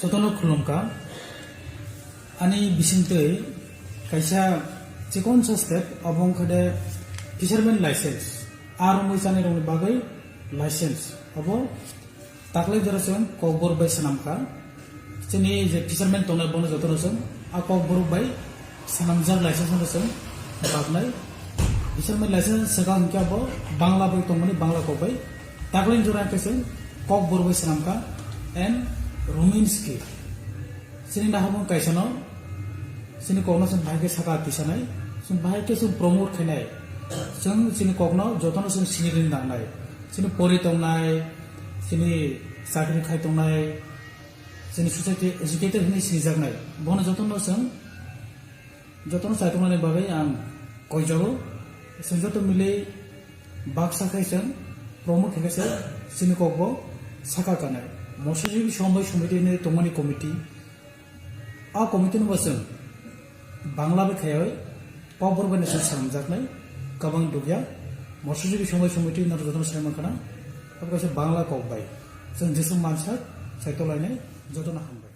Sotono khulumka ani bisingtui kaisa chikon sa step abong khade fisherman license ar muisani rong bagai license abo takle jorasem kokbor bai sanamka chini je fisherman tongnai bono jotorosem a kokbor bai sanamjar license rosem bagnai fisherman license saga hingka bo bangla bai tongmani bangla ko bai takle jora kesem kokbor bai sanamka and Ruminski sini nahamon kaisano sini kokno sun bhai ke saka tisanai sun bhai ke sun promote khenai sun sini kokno jotono sun sini rin nangnai sini pori tongnai sini sakri khai tongnai sini society educated hini sini jagnai bono jotono sai tongnai bagai ang koijago sun joto mile baksa khai sun promote khese sini kokbo saka kanai মৎস্যজীবী সমবায় সমিতি নিয়ে তমনি committee আ committee নবসং Bangla বেখায় পাবরবাই nation সামজাকনাই কাবাং দুগিয়া মৎস্যজীবী সমবায় সমিতি নার যতন সাইমাখানা আবার বাংলা ককবাই जों जेसुं मानसा सायथ'लायनाय जतन हामबाय।